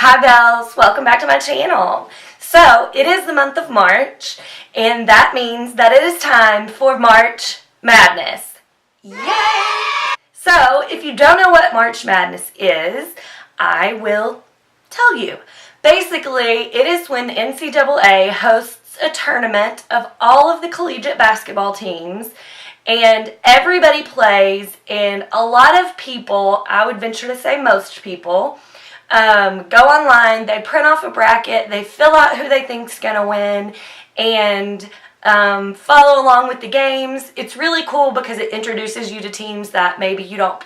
Hi Bells, welcome back to my channel. So it is the month of March, and that means that it is time for March Madness. Yay! So if you don't know what March Madness is, I will tell you. Basically, it is when the NCAA hosts a tournament of all of the collegiate basketball teams, and everybody plays, and a lot of people, I would venture to say most people, go online, they print off a bracket, they fill out who they think's going to win, and follow along with the games. It's really cool because it introduces you to teams that maybe you don't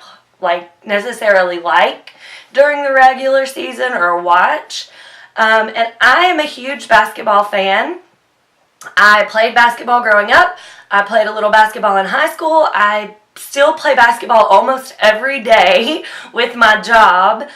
necessarily like during the regular season or watch. And I am a huge basketball fan. I played basketball growing up. I played a little basketball in high school. I still play basketball almost every day with my job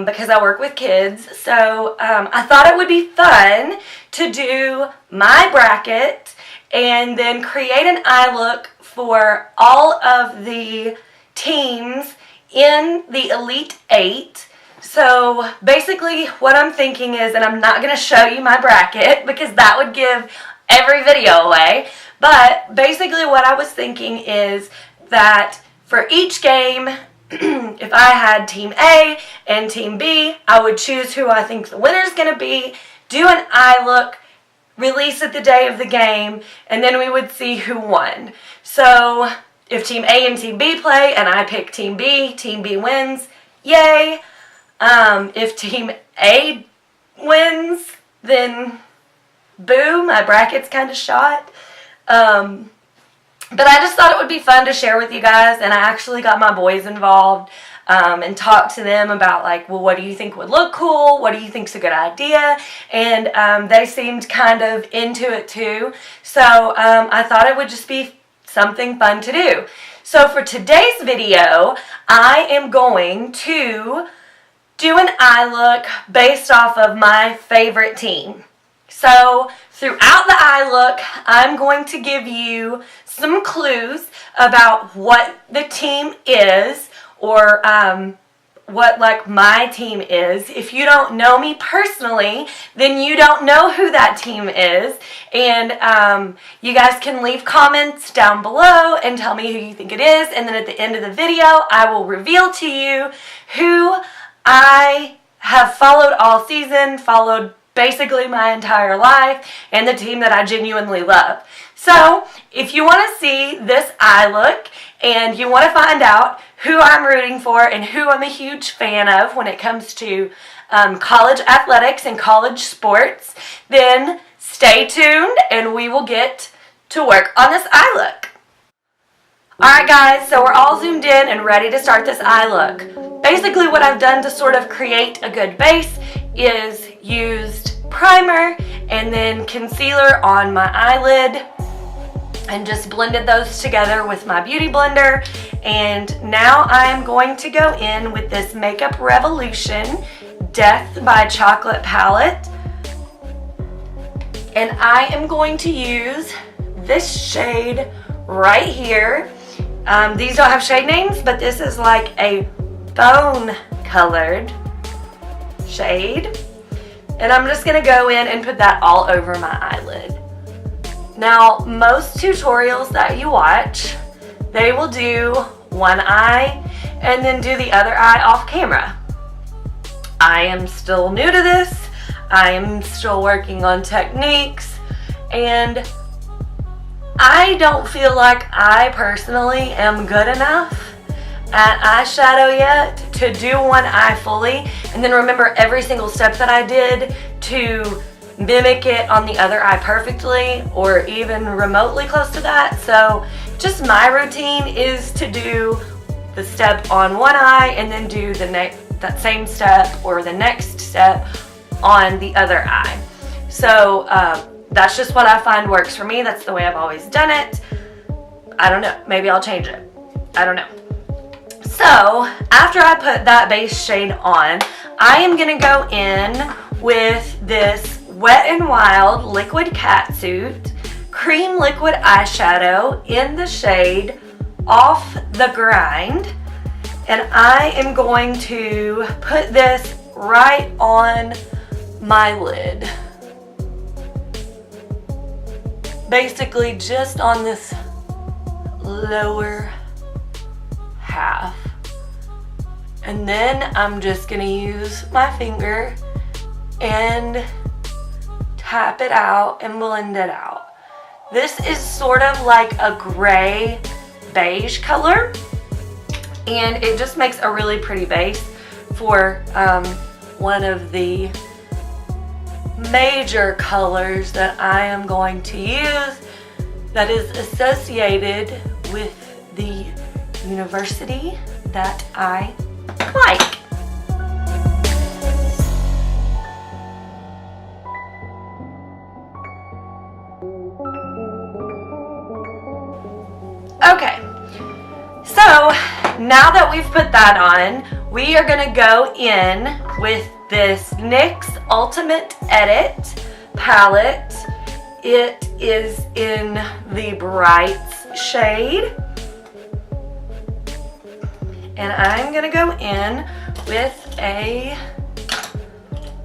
because I work with kids. So I thought it would be fun to do my bracket and then create an iLook for all of the teams in the Elite Eight. So basically what I'm thinking is, and I'm not going to show you my bracket because that would give every video away, but basically what I was thinking is that for each game, if I had Team A and Team B, I would choose who I think the winner is going to be, do an iLook, release it the day of the game, and then we would see who won. So if Team A and Team B play and I pick Team B wins, yay. If Team A wins, then boo, my bracket's kind of shot. But I just thought it would be fun to share with you guys, and I actually got my boys involved and talked to them about well, what do you think would look cool? What do you think's a good idea? And they seemed kind of into it too. So I thought it would just be something fun to do. So for today's video, I am going to do an iLook based off of my favorite team. So throughout the iLook, I'm going to give you some clues about what the team is, or what my team is. If you don't know me personally, then you don't know who that team is. And you guys can leave comments down below and tell me who you think it is. And then at the end of the video, I will reveal to you who I have followed all season, followed basically my entire life, and the team that I genuinely love. So if you want to see this iLook and you want to find out who I'm rooting for and who I'm a huge fan of when it comes to college athletics and college sports, then stay tuned and we will get to work on this iLook. Alright guys, so we're all zoomed in and ready to start this iLook. Basically what I've done to sort of create a good base is used primer and then concealer on my eyelid and just blended those together with my beauty blender. And now I'm going to go in with this Makeup Revolution Death by Chocolate palette, and I am going to use this shade right here. These don't have shade names, but this is like a bone colored shade, and I'm just gonna go in and put that all over my eyelid. Now most tutorials that you watch, they will do one eye and then do the other eye off camera. I am still new to this. I am still working on techniques, and I don't feel like I personally am good enough at eyeshadow yet to do one eye fully and then remember every single step that I did to mimic it on the other eye perfectly or even remotely close to that. So just my routine is to do the step on one eye and then do that same step or the next step on the other eye. So that's just what I find works for me. That's the way I've always done it. I don't know, maybe I'll change it. I don't know. So after I put that base shade on, I am gonna go in with this Wet n Wild Liquid Catsuit Cream Liquid Eyeshadow in the shade Off the Grind. And I am going to put this right on my lid. Basically just on this lower half. And then I'm just gonna use my finger and tap it out and blend it out. This is sort of like a gray beige color, and it just makes a really pretty base for one of the major colors that I am going to use that is associated with the university that I like. Okay, so now that we've put that on, we are gonna go in with this NYX Ultimate Edit palette. It is in the Brights shade. And I'm gonna go in with a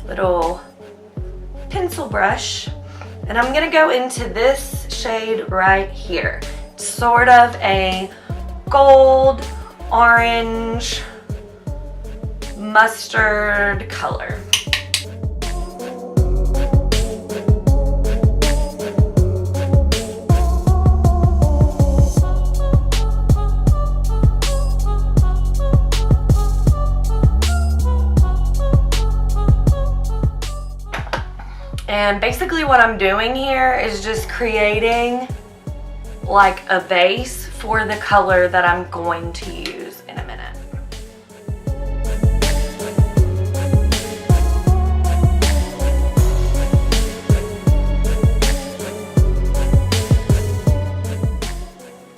little pencil brush, and I'm gonna go into this shade right here. It's sort of a gold, orange, mustard color. And basically what I'm doing here is just creating like a base for the color that I'm going to use in a minute.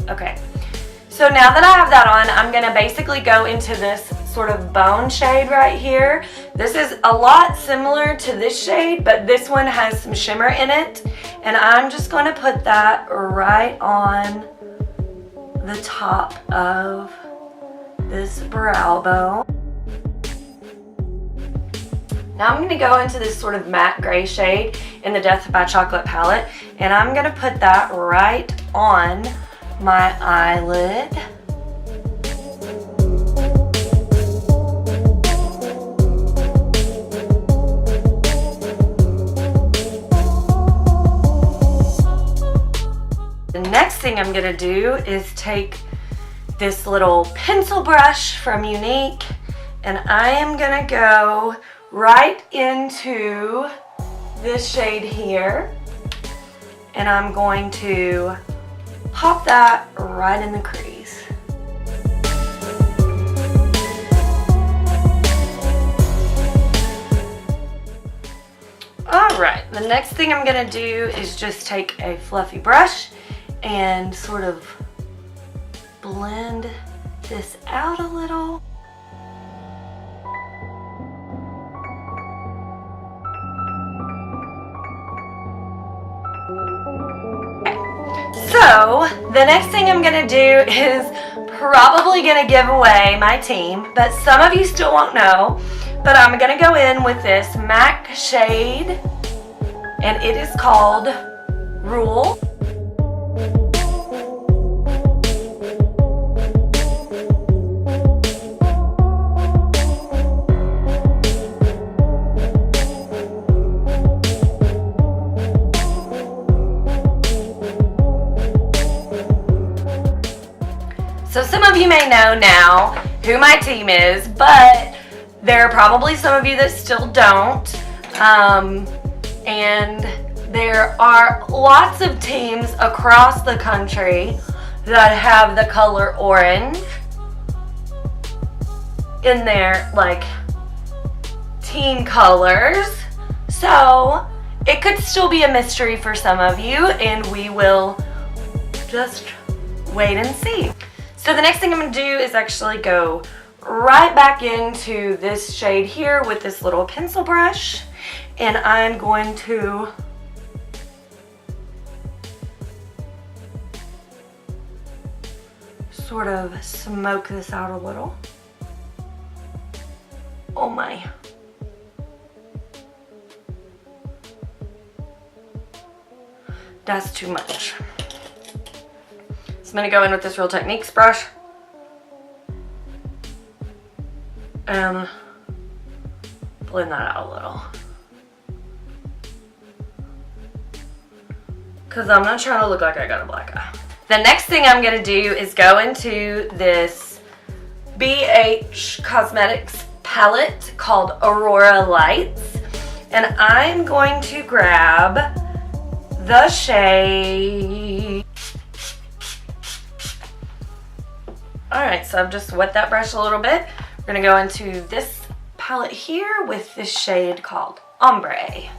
Okay, so now that I have that on, I'm gonna basically go into this sort of bone shade right here. This is a lot similar to this shade, but this one has some shimmer in it, and I'm just going to put that right on the top of this brow bone. Now I'm going to go into this sort of matte gray shade in the Death by Chocolate palette, and I'm going to put that right on my eyelid. The next thing I'm gonna do is take this little pencil brush from Younique, and I am gonna go right into this shade here, and I'm going to pop that right in the crease. All right, the next thing I'm gonna do is just take a fluffy brush and sort of blend this out a little. So the next thing I'm gonna do is probably gonna give away my team, but some of you still won't know. But I'm gonna go in with this MAC shade, and it is called Rule. So some of you may know now who my team is, but there are probably some of you that still don't. And there are lots of teams across the country that have the color orange in their like team colors. So it could still be a mystery for some of you, and we will just wait and see. So the next thing I'm going to do is actually go right back into this shade here with this little pencil brush, and I'm going to sort of smoke this out a little. Oh my. That's too much. So I'm gonna go in with this Real Techniques brush and blend that out a little. Because I'm not trying to look like I got a black eye. The next thing I'm gonna do is go into this BH Cosmetics palette called Aurora Lights. And I'm going to grab the shade. Alright, so I've just wet that brush a little bit. We're gonna go into this palette here with this shade called Ombre.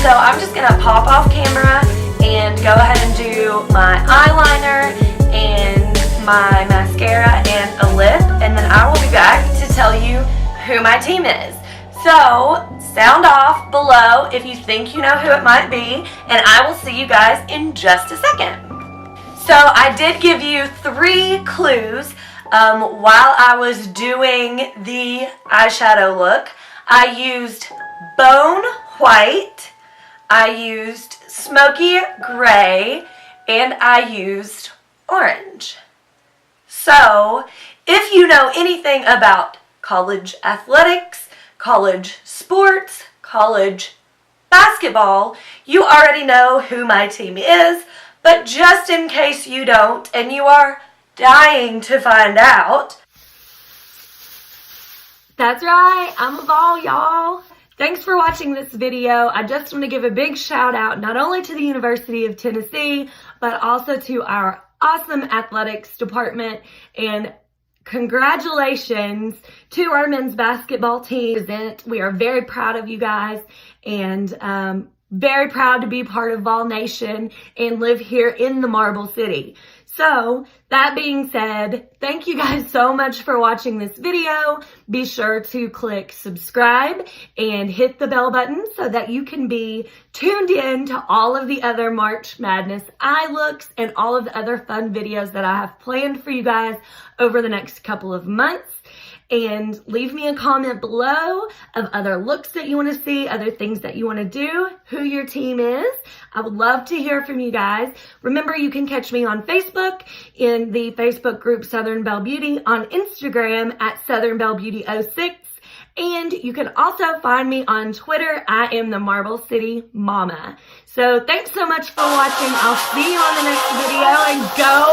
So I'm just going to pop off camera and go ahead and do my eyeliner and my mascara and a lip, and then I will be back to tell you who my team is. So sound off below if you think you know who it might be, and I will see you guys in just a second. So I did give you 3 clues while I was doing the eyeshadow look. I used Bone White, I used Smoky Gray, and I used Orange. So if you know anything about college athletics, college sports, college basketball, you already know who my team is, but just in case you don't and you are dying to find out, that's right, I'm a ball, y'all. Thanks for watching this video. I just want to give a big shout out not only to the University of Tennessee, but also to our awesome athletics department, and congratulations to our men's basketball team. We are very proud of you guys, and very proud to be part of Vol Nation and live here in the Marble City. So that being said, thank you guys so much for watching this video. Be sure to click subscribe and hit the bell button so that you can be tuned in to all of the other March Madness eye looks and all of the other fun videos that I have planned for you guys over the next couple of months. And leave me a comment below of other looks that you want to see, other things that you want to do, who your team is. I would love to hear from you guys. Remember, you can catch me on Facebook in the Facebook group Southern Belle Beauty, on Instagram at Southern Belle Beauty 06. And you can also find me on Twitter. I am the Marble City Mama. So thanks so much for watching. I'll see you on the next video, and go